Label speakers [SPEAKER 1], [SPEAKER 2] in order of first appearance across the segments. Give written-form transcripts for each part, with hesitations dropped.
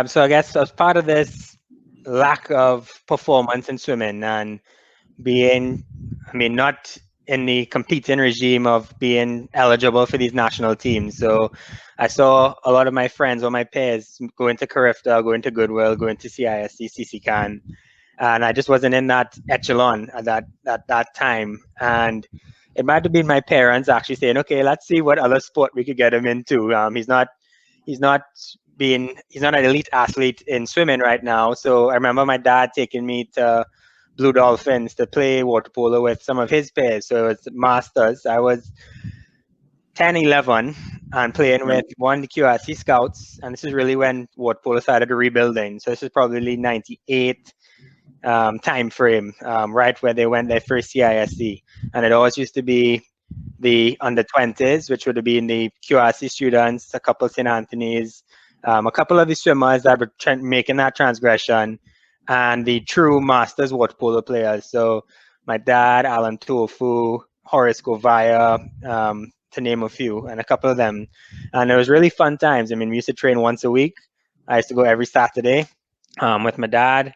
[SPEAKER 1] So I guess as part of this lack of performance in swimming and being, not in the competing regime of being eligible for these national teams. So I saw a lot of my friends or my peers going to Carifta, going to Goodwill, going to CISC, CCCAN, and I just wasn't in that echelon at that time. And it might have been my parents actually saying, "Okay, let's see what other sport we could get him into." He's not he's not an elite athlete in swimming right now. So I remember my dad taking me to Blue Dolphins to play water polo with some of his peers. So it was masters. I was 10, 11 and playing with one of the QRC scouts. And this is really when water polo started rebuilding. So this is probably 98 time frame, right where they went their first CISC. And it always used to be the under 20s, which would have been the QRC students, a couple of St. Anthony's, a couple of the swimmers that were making that transgression, and the true masters water polo players. So my dad, Alan Tofu, Horace Govaya, to name a few, and a couple of them. And it was really fun times. I mean, we used to train once a week. I used to go every Saturday with my dad.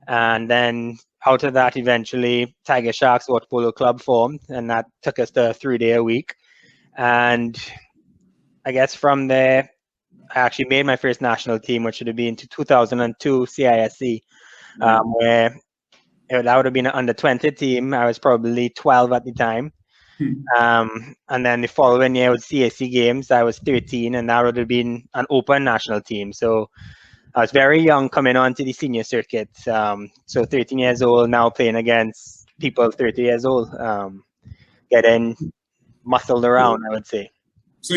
[SPEAKER 1] And then out of that, eventually, Tiger Sharks Water Polo Club formed, and that took us to a 3-day a week. And I guess from there, I actually made my first national team, which would have been to 2002 CISC, where that would have been an under 20 team. I was probably 12 at the time. And then the following year with CAC Games, I was 13, and that would have been an open national team. So I was very young coming on to the senior circuit. So 13 years old, now playing against people 30 years old, getting muscled around, I would say.
[SPEAKER 2] So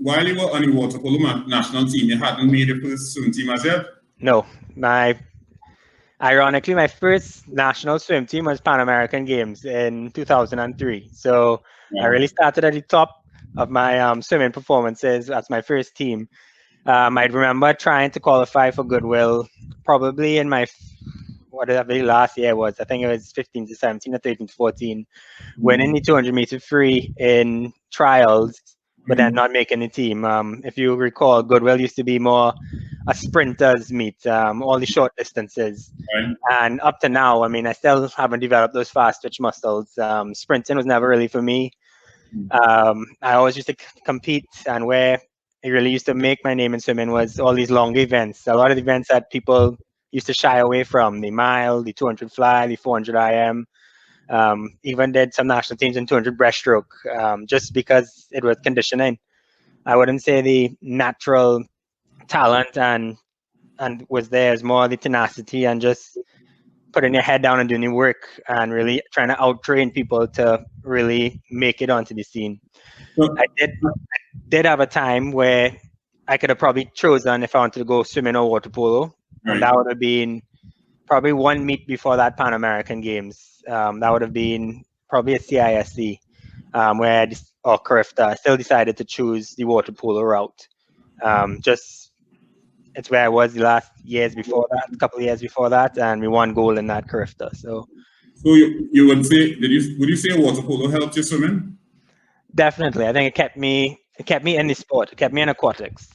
[SPEAKER 2] while you were on the water polo national team, you hadn't made the first swim team as yet?
[SPEAKER 1] No. Ironically, my first national swim team was Pan American Games in 2003. So I really started at the top of my swimming performances as my first team. I remember trying to qualify for Goodwill probably in my, whatever the last year was. I think it was 15 to 17 or 13 to 14, winning the 200 meter free in trials, but then not making the team. If you recall, Goodwill used to be more a sprinters meet, all the short distances. And up to now, I mean, I still haven't developed those fast twitch muscles. Sprinting was never really for me. I always used to compete, and where it really used to make my name in swimming was all these long events. A lot of the events that people used to shy away from, the mile, the 200 fly, the 400 IM. Even did some national teams in 200 breaststroke, just because it was conditioning. I wouldn't say the natural talent and was there. It's more the tenacity and just putting your head down and doing the work and really trying to out-train people to really make it onto the scene. I did have a time where I could have probably chosen if I wanted to go swimming or water polo, and that would have been probably one meet before that Pan American Games. That would have been probably a CISC, where or Carifta. I still decided to choose the water polo route. It's where I was the last years before that, a couple of years before that, and we won gold in that Carifta. So
[SPEAKER 2] you would say, would you say water polo helped you swimming?
[SPEAKER 1] Definitely. I think it kept me in the sport. It kept me in aquatics.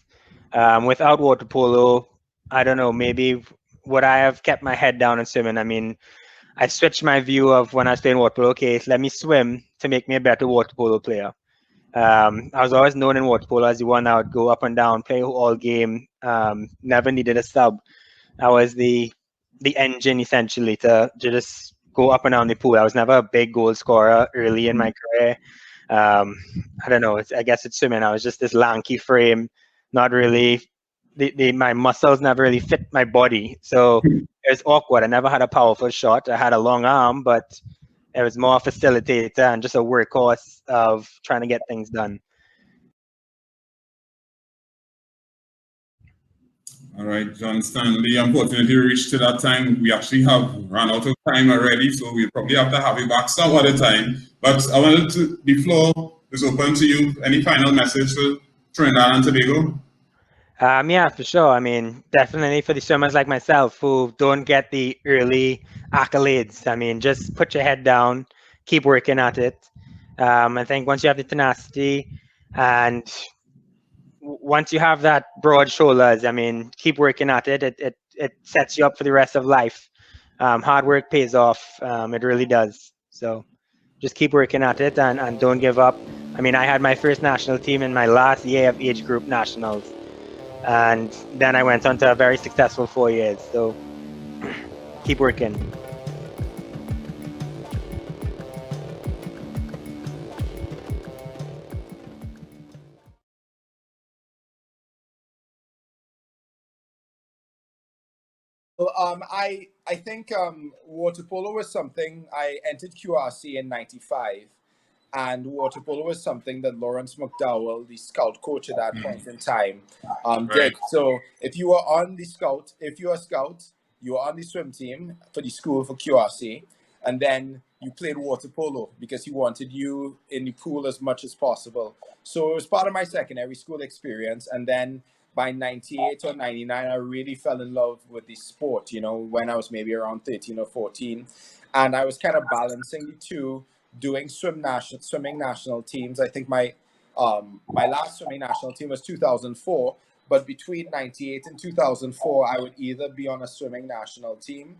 [SPEAKER 1] Without water polo, I don't know, maybe would I have kept my head down in swimming? I mean, I switched my view of when I was playing water polo. Okay, let me swim to make me a better water polo player. I was always known in water polo as the one that would go up and down, play all game, never needed a sub. I was the engine essentially to just go up and down the pool. I was never a big goal scorer early in my career. I don't know. I guess it's swimming. I was just this lanky frame, not really. My muscles never really fit my body, so it was awkward. I never had a powerful shot. I had a long arm, but it was more a facilitator and just a workhorse of trying to get things done.
[SPEAKER 2] All right, John Stanley, unfortunately we reached to that time. We actually have run out of time already, so we'll probably have to have you back some other time. But I wanted to, the floor is open to you. Any final message for Trinidad and Tobago?
[SPEAKER 1] Yeah, for sure. I mean, definitely for the swimmers like myself who don't get the early accolades. I mean, just put your head down, keep working at it. I think once you have the tenacity and once you have that broad shoulders, I mean, keep working at it. It sets you up for the rest of life. Hard work pays off. It really does. So just keep working at it and don't give up. I mean, I had my first national team in my last year of age group nationals, and then I went on to a very successful 4 years. So keep working.
[SPEAKER 3] Well, I think water polo was something I entered QRC in '95, and water polo was something that Lawrence McDowell, the scout coach at that point in time,
[SPEAKER 2] Right.
[SPEAKER 3] did. So if you were on the scout, if you were a scout, you were on the swim team for the school for QRC, and then you played water polo because he wanted you in the pool as much as possible. So it was part of my secondary school experience, and then by 98 or 99, I really fell in love with the sport, you know, when I was maybe around 13 or 14. And I was kind of balancing the two, doing swimming national teams. I think my last swimming national team was 2004, but between 98 and 2004, I would either be on a swimming national team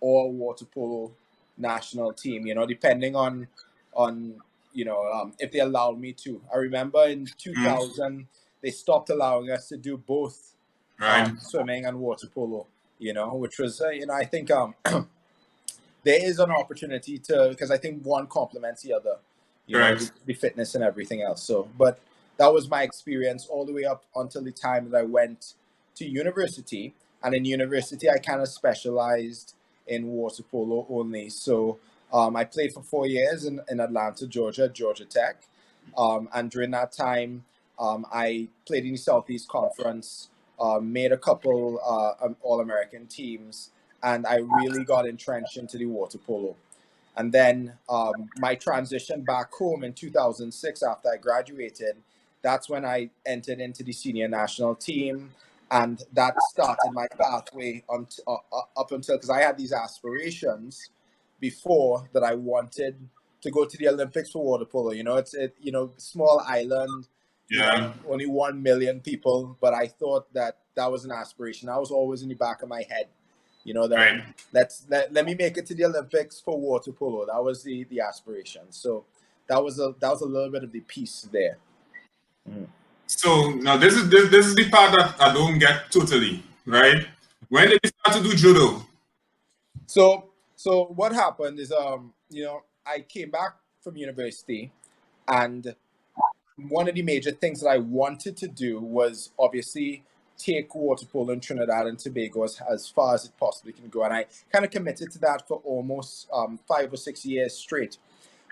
[SPEAKER 3] or a water polo national team, you know, depending on if they allowed me to. I remember in 2000 they stopped allowing us to do both
[SPEAKER 2] Right.
[SPEAKER 3] swimming and water polo, you know, which was I think there is an opportunity to, because I think one complements the other, you know,
[SPEAKER 2] Correct.
[SPEAKER 3] the fitness and everything else. So, but that was my experience all the way up until the time that I went to university. And in university, I kind of specialized in water polo only. So I played for 4 years in Atlanta, Georgia, Georgia Tech. And during that time, I played in the Southeast Conference, made a couple All-American teams, and I really got entrenched into the water polo. And then my transition back home in 2006 after I graduated, that's when I entered into the senior national team. And that started my pathway up until, because I had these aspirations before that I wanted to go to the Olympics for water polo. You know, small island,
[SPEAKER 2] Yeah.
[SPEAKER 3] only 1 million people. But I thought that was an aspiration. That was always in the back of my head. You know, that
[SPEAKER 2] Right.
[SPEAKER 3] let me make it to the Olympics for water polo. That was the aspiration. So that was a little bit of the piece there. Mm-hmm.
[SPEAKER 2] So now this is the part that I don't get totally, right? When did you start to do judo?
[SPEAKER 3] So what happened is I came back from university, and one of the major things that I wanted to do was obviously take water polo in Trinidad and Tobago as far as it possibly can go. And I kind of committed to that for almost 5 or 6 years straight.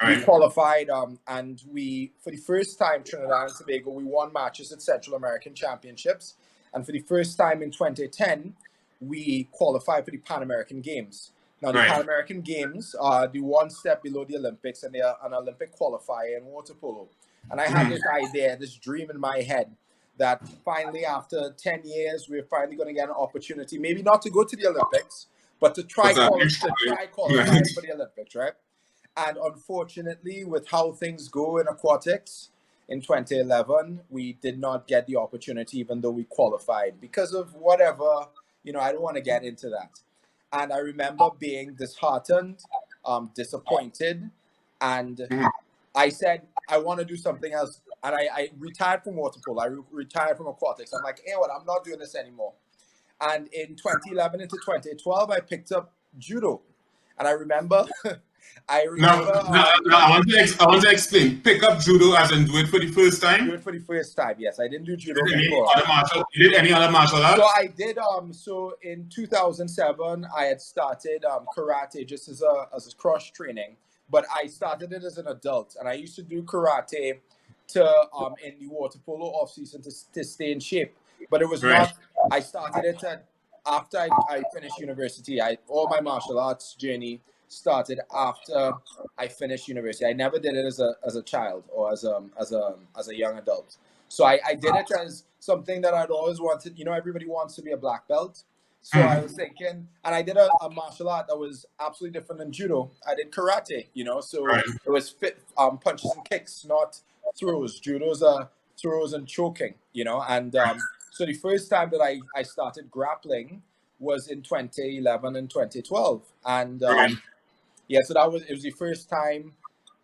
[SPEAKER 3] We
[SPEAKER 2] Right.
[SPEAKER 3] qualified, and for the first time, Trinidad and Tobago, we won matches at Central American Championships. And for the first time in 2010, we qualified for the Pan American Games. Now, the
[SPEAKER 2] Right.
[SPEAKER 3] Pan American Games are the one step below the Olympics, and they are an Olympic qualifier in water polo. And I had this idea, this dream in my head that finally, after 10 years, we're finally going to get an opportunity, maybe not to go to the Olympics, but to try qualify
[SPEAKER 2] Right.
[SPEAKER 3] for the Olympics, right? And unfortunately, with how things go in aquatics in 2011, we did not get the opportunity, even though we qualified because of whatever, I don't want to get into that. And I remember being disheartened, disappointed, and I said, I want to do something else. And I retired from water polo. I retired from aquatics. I'm like, hey, what? I'm not doing this anymore. And in 2011 into 2012, I picked up judo. And I remember,
[SPEAKER 2] Now, I want to explain. Pick up judo as in do it for the first
[SPEAKER 3] do
[SPEAKER 2] time.
[SPEAKER 3] it for the first time. Yes, I didn't do judo
[SPEAKER 2] You
[SPEAKER 3] before.
[SPEAKER 2] did any other martial arts?
[SPEAKER 3] So I did. So in 2007, I had started karate just as a cross training, but I started it as an adult, and I used to do karate to in the water polo off season to stay in shape. But it was
[SPEAKER 2] Right.
[SPEAKER 3] not. I started it after I finished university. All my martial arts journey started after I finished university. I never did it as a child or as a young adult. So I did it as something that I'd always wanted. You know, everybody wants to be a black belt. So I was thinking, and I did a martial art that was absolutely different than judo. I did karate, so
[SPEAKER 2] Right.
[SPEAKER 3] it was punches and kicks, not throws. Judo's a throws and choking, you know. And so the first time that I started grappling was in 2011 and 2012. And yeah, so it was the first time.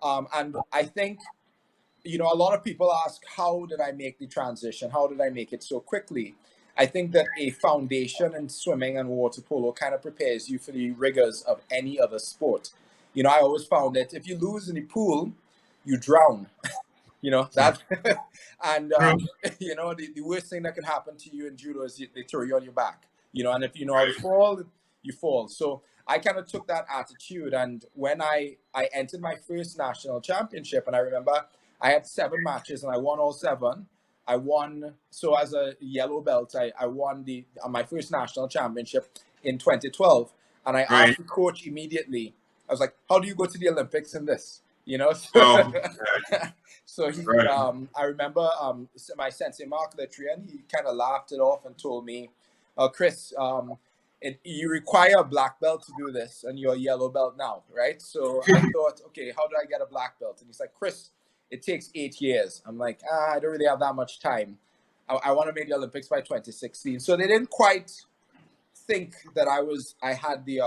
[SPEAKER 3] And I think, you know, a lot of people ask, how did I make the transition? How did I make it so quickly? I think that a foundation in swimming and water polo kind of prepares you for the rigors of any other sport. You know, I always found that if you lose in the pool, you drown. You know, that, and, you know, the worst thing that can happen to you in judo is they throw you on your back, you know, and if you know how to fall, you fall. So I kind of took that attitude. And when I entered my first national championship, and I remember I had 7 matches and I won all 7. I won, so as a yellow belt, I won my first national championship in 2012. And I asked the coach immediately, I was like, how do you go to the Olympics in this? You know, so he, I remember my sensei Mark Litrian, he kind of laughed it off and told me, Chris, you require a black belt to do this, and you're a yellow belt now, right? So I thought, okay, how do I get a black belt? And he's like, Chris, it takes 8 years. I'm like, I don't really have that much time. I want to make the Olympics by 2016. So they didn't quite think that I had the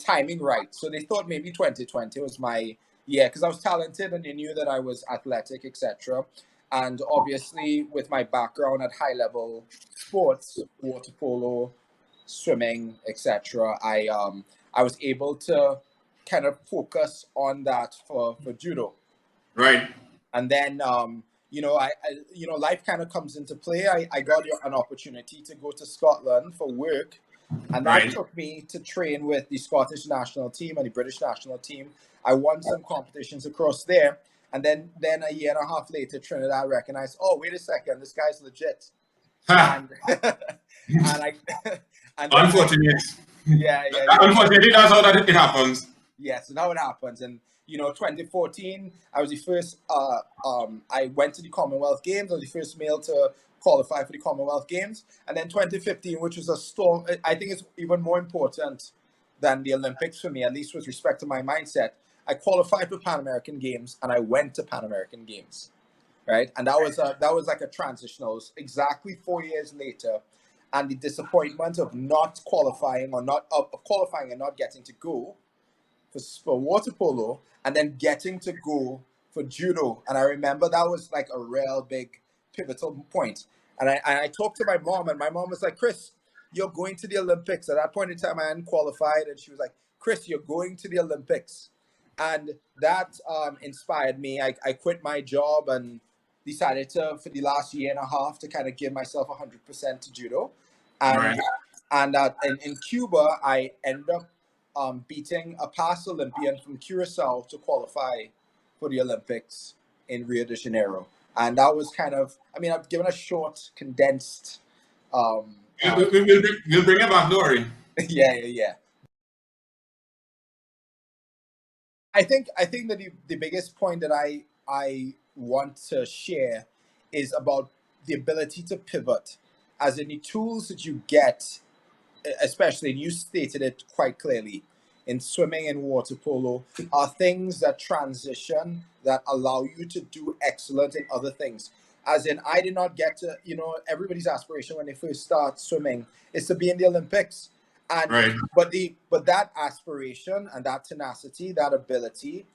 [SPEAKER 3] timing right. So they thought maybe 2020 was my year, because I was talented and they knew that I was athletic, etc. And obviously with my background at high level sports, water polo, swimming, etc., I was able to kind of focus on that for judo.
[SPEAKER 2] Right.
[SPEAKER 3] And then you know, I you know, life kind of comes into play. I got an opportunity to go to Scotland for work, and that took me to train with the Scottish national team and the British national team. I won some competitions across there, and then a year and a half later, Trinidad recognized, oh, wait a second, this guy's legit. And and
[SPEAKER 2] unfortunate.
[SPEAKER 3] Yeah.
[SPEAKER 2] Unfortunately, that's how that it happens.
[SPEAKER 3] Yes, so now it happens. And you know, 2014, I was the first. I went to the Commonwealth Games. I was the first male to qualify for the Commonwealth Games. And then 2015, which was a storm. I think it's even more important than the Olympics for me, at least with respect to my mindset. I qualified for Pan American Games, and I went to Pan American Games, right? And that was like a transitional. It was exactly 4 years later, and the disappointment of not qualifying, or not of qualifying and not getting to go for water polo, and then getting to go for judo. And I remember that was like a real big pivotal point. And I talked to my mom, and my mom was like, Chris, you're going to the Olympics. At that point in time, I hadn't qualified, and she was like, Chris, you're going to the Olympics. And that inspired me. I quit my job and decided to, for the last year and a half, to kind of give myself 100% to judo. And in Cuba, I ended up beating a past Olympian from Curacao to qualify for the Olympics in Rio de Janeiro. And that was kind of, I mean, I've given a short, condensed.
[SPEAKER 2] We'll bring it back, don't worry.
[SPEAKER 3] Yeah. I think that the biggest point that I want to share is about the ability to pivot, as in the tools that you get, especially, and you stated it quite clearly, in swimming and water polo, are things that transition, that allow you to do excellent in other things. As in, I did not get to, you know, everybody's aspiration when they first start swimming is to be in the Olympics. And but that aspiration and that tenacity, that ability,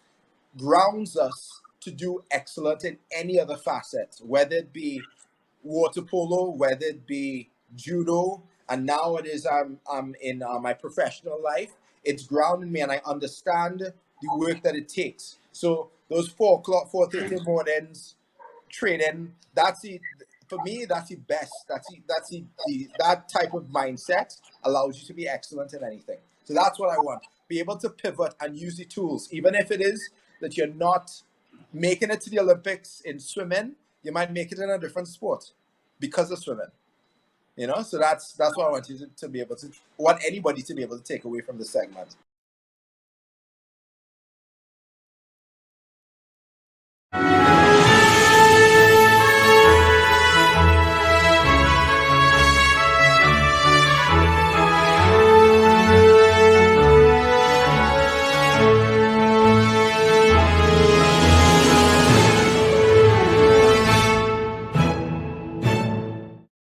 [SPEAKER 3] grounds us to do excellent in any other facet, whether it be water polo, whether it be judo, and nowadays I'm in my professional life. It's grounded me, and I understand the work that it takes. So those 4:30 mornings training, for me, that's the best. That type of mindset allows you to be excellent in anything. So that's what I want. Be able to pivot and use the tools, even if it is that you're not making it to the Olympics in swimming, you might make it in a different sport because of swimming. You know, so that's what I want you to be able to, want anybody to be able to take away from this segment.